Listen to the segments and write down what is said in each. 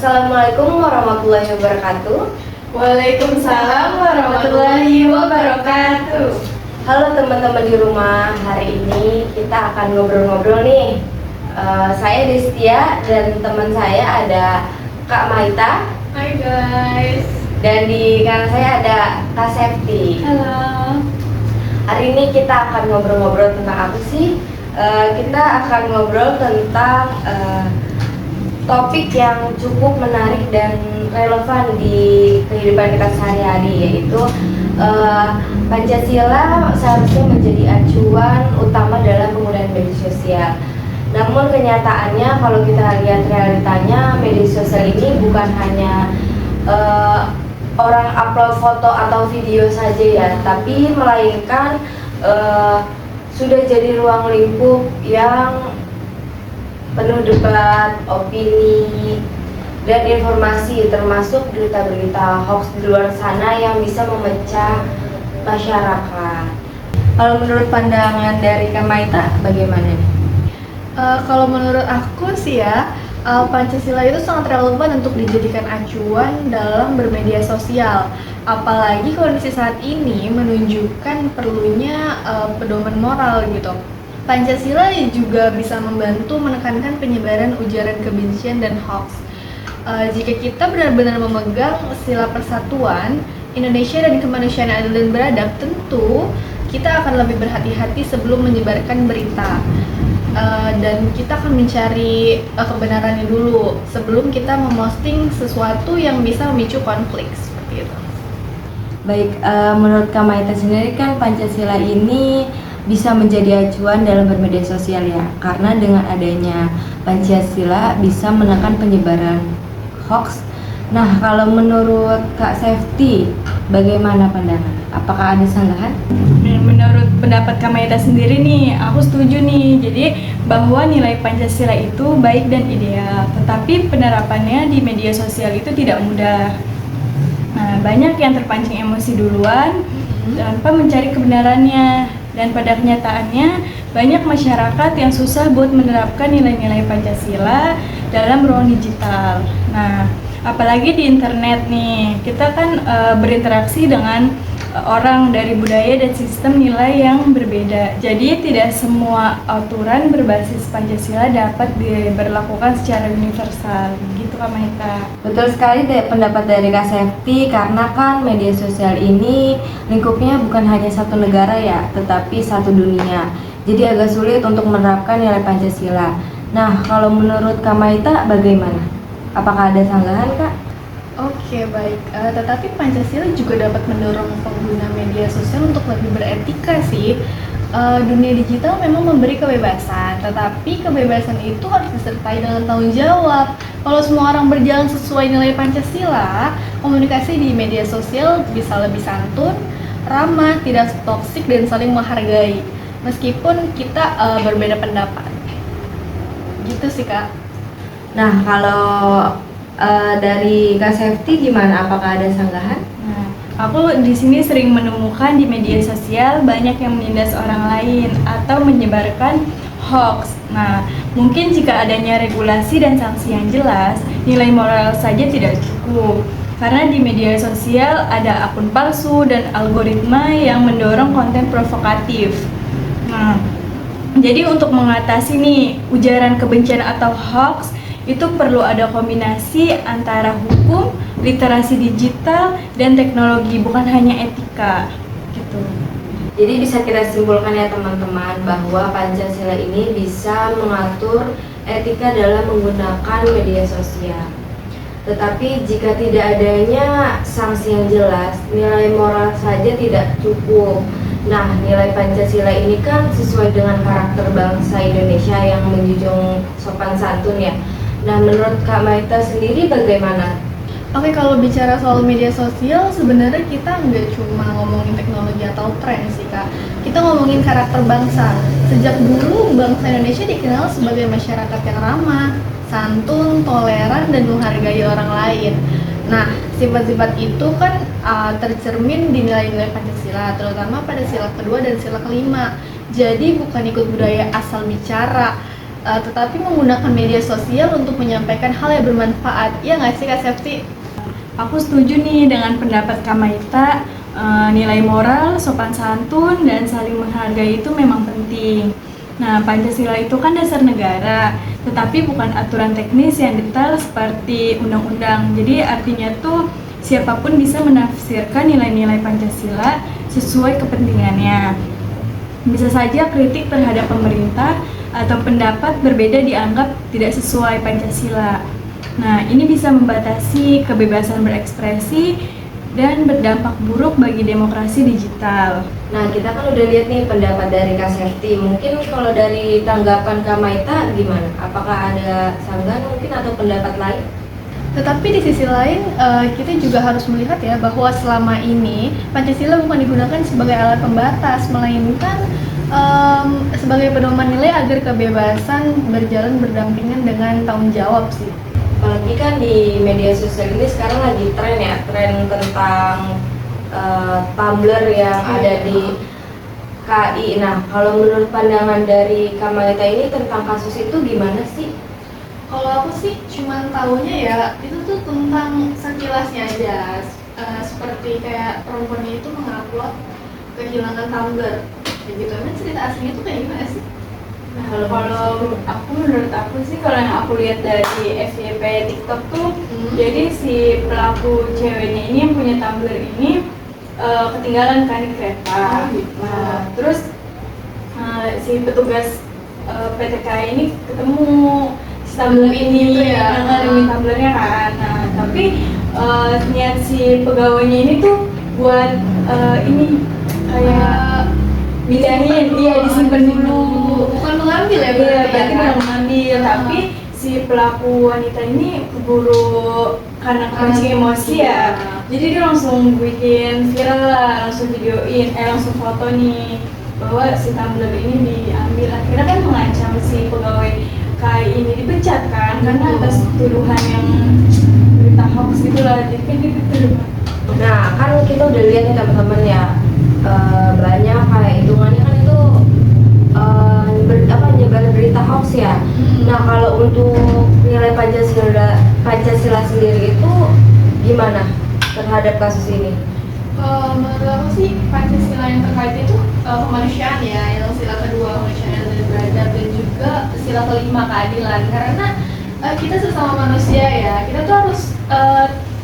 Assalamualaikum warahmatullahi wabarakatuh. Waalaikumsalam warahmatullahi wabarakatuh. Halo teman-teman di rumah, hari ini kita akan ngobrol-ngobrol nih. Saya Destia dan teman saya ada Kak Maita. Hai guys. Dan di kanan saya ada Kak Septi. Halo. Hari ini kita akan ngobrol-ngobrol tentang apa sih? Kita akan ngobrol tentang topik yang cukup menarik dan relevan di kehidupan kita sehari-hari, yaitu Pancasila seharusnya menjadi acuan utama dalam penggunaan media sosial. Namun kenyataannya kalau kita lihat realitanya, media sosial ini bukan hanya orang upload foto atau video saja ya, tapi melainkan sudah jadi ruang lingkup yang penuh debat, opini, dan informasi, termasuk berita-berita hoax di luar sana yang bisa memecah masyarakat. Kalau menurut pandangan dari Kak Maita, bagaimana nih? Kalau menurut aku sih ya, Pancasila itu sangat relevan untuk dijadikan acuan dalam bermedia sosial. Apalagi kondisi saat ini menunjukkan perlunya pedoman moral gitu. Pancasila juga bisa membantu menekankan penyebaran ujaran kebencian dan hoax. Jika kita benar-benar memegang sila persatuan, Indonesia dan kemanusiaan adil dan beradab, tentu kita akan lebih berhati-hati sebelum menyebarkan berita. Dan kita akan mencari kebenarannya dulu sebelum kita memposting sesuatu yang bisa memicu konflik seperti itu. Baik, menurut Kak Maita sendiri kan Pancasila ini bisa menjadi acuan dalam bermedia sosial ya, karena dengan adanya Pancasila bisa menekan penyebaran hoax. Nah, kalau menurut Kak Safety, bagaimana pandangan? Apakah ada sanggahan? Menurut pendapat Kak Maita sendiri nih, aku setuju nih. Jadi bahwa nilai Pancasila itu baik dan ideal, tetapi penerapannya di media sosial itu tidak mudah. Nah, banyak yang terpancing emosi duluan tanpa mencari kebenarannya. Dan pada kenyataannya, banyak masyarakat yang susah buat menerapkan nilai-nilai Pancasila dalam ruang digital. Nah, apalagi di internet nih, kita kan berinteraksi dengan orang dari budaya dan sistem nilai yang berbeda. Jadi tidak semua aturan berbasis Pancasila dapat diberlakukan secara universal. Gitu Kak Maita. Betul sekali pendapat dari Kak Safety, karena kan media sosial ini lingkupnya bukan hanya satu negara ya, tetapi satu dunia. Jadi agak sulit untuk menerapkan nilai Pancasila. Nah, kalau menurut Kak Maita bagaimana? Apakah ada sanggahan, Kak? Oke, baik. Tetapi Pancasila juga dapat mendorong pengguna media sosial untuk lebih beretika sih. Dunia digital memang memberi kebebasan, tetapi kebebasan itu harus disertai dengan tanggung jawab. Kalau semua orang berjalan sesuai nilai Pancasila, komunikasi di media sosial bisa lebih santun, ramah, tidak toksik, dan saling menghargai. Meskipun kita berbeda pendapat. Gitu sih, Kak. Nah, kalau dari Kak Safety gimana? Apakah ada sanggahan? Nah, aku di sini sering menemukan di media sosial banyak yang menindas orang lain atau menyebarkan hoax. Nah, mungkin jika adanya regulasi dan sanksi yang jelas, nilai moral saja tidak cukup. Karena di media sosial ada akun palsu dan algoritma yang mendorong konten provokatif. Nah, jadi untuk mengatasi nih ujaran kebencian atau hoax, itu perlu ada kombinasi antara hukum, literasi digital, dan teknologi, bukan hanya etika gitu. Jadi bisa kita simpulkan ya teman-teman, bahwa Pancasila ini bisa mengatur etika dalam menggunakan media sosial. Tetapi jika tidak adanya sanksi yang jelas, nilai moral saja tidak cukup. Nah, nilai Pancasila ini kan sesuai dengan karakter bangsa Indonesia yang menjunjung sopan santun ya. Nah, menurut Kak Maita sendiri bagaimana? Oke, kalau bicara soal media sosial, sebenarnya kita nggak cuma ngomongin teknologi atau tren sih, Kak. Kita ngomongin karakter bangsa. Sejak dulu, bangsa Indonesia dikenal sebagai masyarakat yang ramah, santun, toleran, dan menghargai orang lain. Nah, sifat-sifat itu kan tercermin di nilai-nilai Pancasila, terutama pada sila kedua dan sila kelima. Jadi bukan ikut budaya asal bicara. tetapi menggunakan media sosial untuk menyampaikan hal yang bermanfaat. Iya nggak sih Kak Septi? Aku setuju nih dengan pendapat Kak Maita. Nilai moral, sopan santun, dan saling menghargai itu memang penting. Nah, Pancasila itu kan dasar negara, tetapi bukan aturan teknis yang detail seperti undang-undang. Jadi artinya tuh siapapun bisa menafsirkan nilai-nilai Pancasila sesuai kepentingannya. Bisa saja kritik terhadap pemerintah atau pendapat berbeda dianggap tidak sesuai Pancasila. Nah, ini bisa membatasi kebebasan berekspresi dan berdampak buruk bagi demokrasi digital. Nah, kita kan udah lihat nih pendapat dari Kak Septi. Mungkin kalau dari tanggapan Kak Maita gimana? Apakah ada sanggahan mungkin atau pendapat lain? Tetapi di sisi lain, kita juga harus melihat ya bahwa selama ini Pancasila bukan digunakan sebagai alat pembatas, melainkan sebagai pedoman nilai agar kebebasan berjalan berdampingan dengan tanggung jawab sih. Apalagi kan di media sosial ini sekarang lagi tren ya, tren tentang Tumblr yang ada di KI. Nah, kalau menurut pandangan dari Kak Maita ini tentang kasus itu gimana sih? Kalau aku sih cuman tahunya ya itu tuh tentang sekilasnya aja, seperti kayak perempuannya itu mengupload kehilangan Tumblr, kayak gitu. Emang cerita aslinya tuh kayak gimana sih? Nah, menurut aku sih kalau yang aku lihat dari FYP TikTok tuh, jadi si pelaku ceweknya ini yang punya Tumblr ini ketinggalan kan di kereta. Nah, terus si petugas PT KAI ini ketemu si Tumblr ini, gitu ya, nemuin Tumblrnya kan. Nah, tapi niat si pegawainya ini tuh buat ini kayak pindahin, disimpan dulu. Bukan mengambil ya? Iya, berarti bukan mengambil, tapi si pelaku wanita ini keburu karena kepancing emosi ya. Jadi dia langsung bikin viral lah, langsung videoin, langsung foto nih bahwa si Tumblr ini diambil. Akhirnya kan mengancam si pegawai KAI ini dipecat kan, karena atas tuduhan yang berita hoax gitulah. Jadi kan dia dituduh. Nah, kan kita udah lihat nih teman-teman ya, banyak kayak hitungannya kan itu nyebar berita hoax ya. Nah, kalau untuk nilai Pancasila sendiri itu gimana terhadap kasus ini? Menurut aku sih Pancasila yang terkait itu kemanusiaan ya, yang sila kedua kemanusiaan dan derajat, dan juga sila kelima keadilan. Karena kita sesama manusia ya, kita tuh harus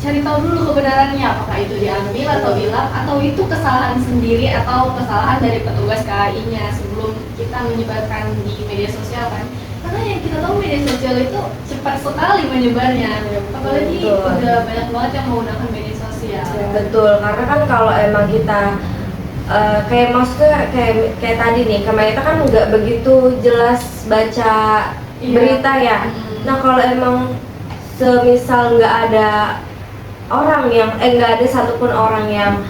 cari tahu dulu kebenarannya, apakah itu diambil atau hilang, atau itu kesalahan sendiri atau kesalahan dari petugas KAI-nya sebelum kita menyebarkan di media sosial kan. Karena yang kita tahu media sosial itu cepat sekali menyebarnya, apalagi udah banyak banget yang menggunakan media sosial. Betul, karena kan kalau emang kita kayak maksudnya kayak tadi nih, Kak Maita kan nggak begitu jelas baca berita ya. Nah, kalau emang semisal nggak ada orang yang nggak ada satupun orang yang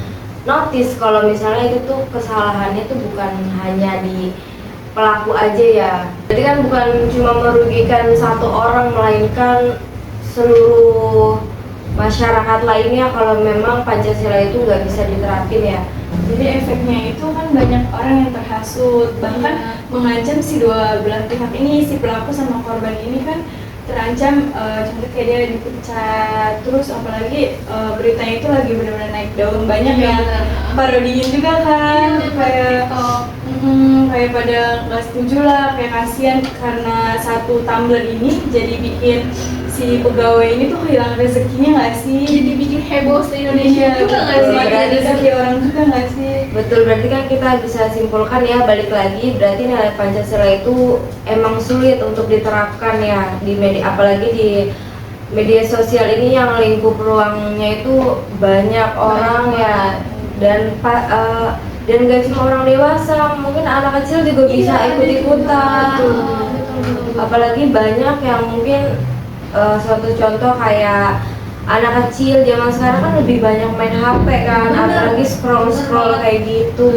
notice kalau misalnya itu tuh kesalahannya tuh bukan hanya di pelaku aja ya. Jadi kan bukan cuma merugikan satu orang, melainkan seluruh masyarakat lainnya kalau memang Pancasila itu nggak bisa diterapin ya. Jadi efeknya itu kan banyak orang yang terhasut, bahkan mengancam si dua belah pihak ini, si pelaku sama korban ini kan terancam, contoh kayak dia dipecat. Terus apalagi beritanya itu lagi benar-benar naik daun, banyak yang parodiin juga kan, kayak pada nggak setuju lah, kayak kasihan karena satu Tumblr ini jadi bikin si pegawai ini tuh kehilangan rezekinya nggak sih? Jadi bikin heboh se-Indonesia juga nggak sih? Ada rezeki orang juga nggak sih? Betul, berarti kan kita bisa simpulkan ya, balik lagi berarti nilai Pancasila itu emang sulit untuk diterapkan ya di media, apalagi di media sosial ini yang lingkup ruangnya itu banyak orang ya, dan gak cuma orang dewasa, mungkin anak kecil juga bisa ikut-ikutan. Apalagi banyak yang mungkin suatu contoh kayak anak kecil zaman sekarang kan lebih banyak main HP kan, apalagi scroll kayak gitu.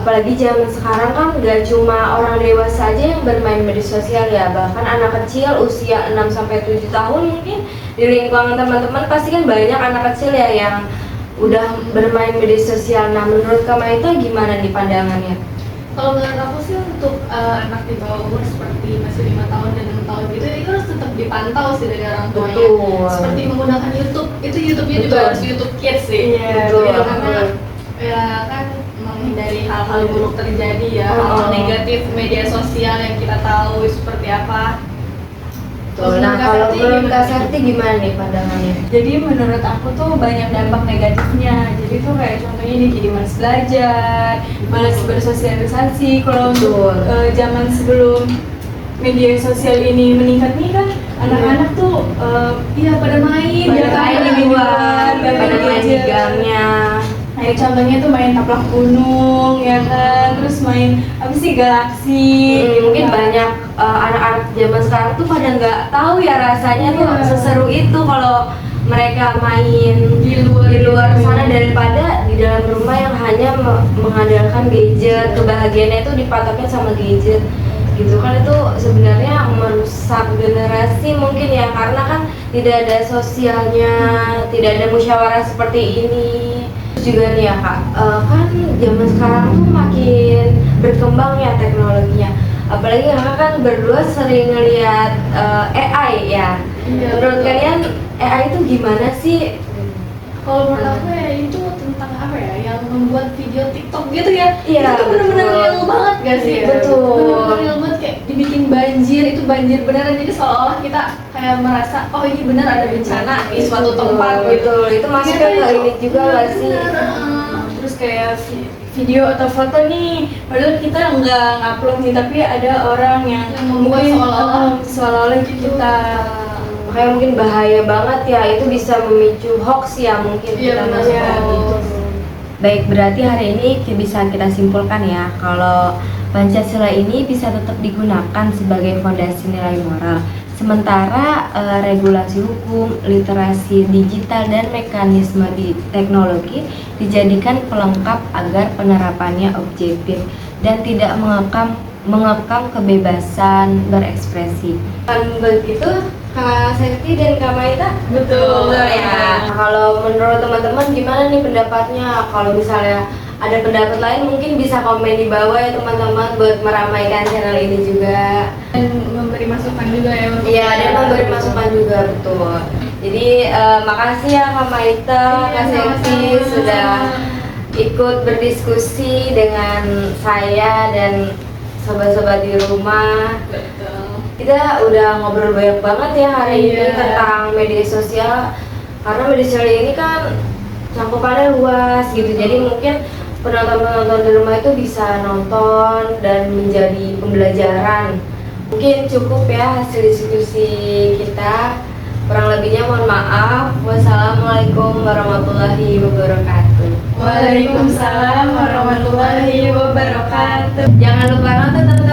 Apalagi zaman sekarang kan gak cuma orang dewasa aja yang bermain media sosial ya, bahkan anak kecil usia 6-7 tahun mungkin di lingkungan teman-teman pasti kan banyak anak kecil ya yang udah bermain media sosial. Nah, menurut Kak Maita gimana nih pandangannya? Kalau menurut aku sih untuk anak di bawah umur seperti masih 5 tahun dan 6 tahun gitu itu harus tetap dipantau sih dari orang tuanya. Betul. Seperti menggunakan YouTube, itu YouTube-nya juga Betul. harus YouTube Kids sih. Iya, betul. Karena ya kan menghindari hal-hal buruk terjadi ya, hal-hal negatif media sosial yang kita tahu seperti apa. Betul. Nah, kalau menurut Kak Serti gimana nih pandangannya? Jadi menurut aku tuh banyak dampak negatifnya. Jadi tuh kayak contohnya ini jadi malas belajar, malas bersosialisasi. Kalau untuk zaman sebelum media sosial ini meningkat nih kan anak-anak tuh iya pada main, Pada ya kan, main di luar, pada main di gangnya. Kayak contohnya tuh main taplak gunung, ya kan, terus main apa sih galaksi. gitu Mungkin kan. banyak anak-anak zaman sekarang tuh pada nggak tahu ya rasanya tuh Iya. seseru itu kalau mereka main di luar sana daripada di dalam rumah yang hanya mengandalkan gadget. Kebahagiaannya itu dipatoknya sama gadget gitu kan, itu sebenarnya merusak generasi mungkin ya, karena kan tidak ada sosialnya, tidak ada musyawarah seperti ini. Terus juga nih ya Kak, kan zaman sekarang tuh makin berkembang ya teknologinya, apalagi kakak kan berdua sering ngeliat AI ya. Iya, Menurut betul. kalian AI itu gimana sih? Kalau menurut aku ya itu tentang apa ya, yang membuat video TikTok gitu ya. Iya, Itu tuh bener-bener betul. real banget gak sih? Iya, betul. Bener-bener real banget, kayak dibikin banjir, itu banjir beneran. Jadi seolah-olah kita kayak merasa, oh ini bener ada bencana di suatu tempat gitu. Betul, itu masuknya Ternyata ke itu ini juga nggak sih? bener-bener, Terus kayak video atau foto nih, padahal kita nggak ngupload nih, tapi ada orang yang Yang membuat mungkin, seolah-olah itu kita. Makanya mungkin bahaya banget ya, itu bisa memicu hoax ya mungkin Iya, kita benar. masuk Iya. gitu. Baik, berarti hari ini bisa kita simpulkan ya kalau Pancasila ini bisa tetap digunakan sebagai fondasi nilai moral. Sementara regulasi hukum, literasi digital dan mekanisme di teknologi dijadikan pelengkap agar penerapannya objektif dan tidak mengekang kebebasan berekspresi. Kan begitu Kak Serti dan Kak Maita? Betul. Ya. Kalau menurut teman-teman gimana nih pendapatnya? Kalau misalnya ada pendapat lain mungkin bisa komen di bawah ya teman-teman, buat meramaikan channel ini juga. Dan memberi masukan juga ya. Iya, dan memberi masukan juga, betul. Jadi makasih ya Kak Maita, Kak Serti sama-sama. sudah ikut berdiskusi dengan saya dan sobat-sobat di rumah. Betul. Kita udah ngobrol banyak banget ya hari ini Iya. tentang media sosial, karena media sosial ini kan cakupannya luas gitu. Jadi mungkin penonton-penonton di rumah itu bisa nonton dan menjadi pembelajaran. Mungkin cukup ya hasil diskusi kita. Kurang lebihnya mohon maaf. Wassalamualaikum warahmatullahi wabarakatuh. Waalaikumsalam warahmatullahi wabarakatuh. Jangan lupa nonton teman-teman.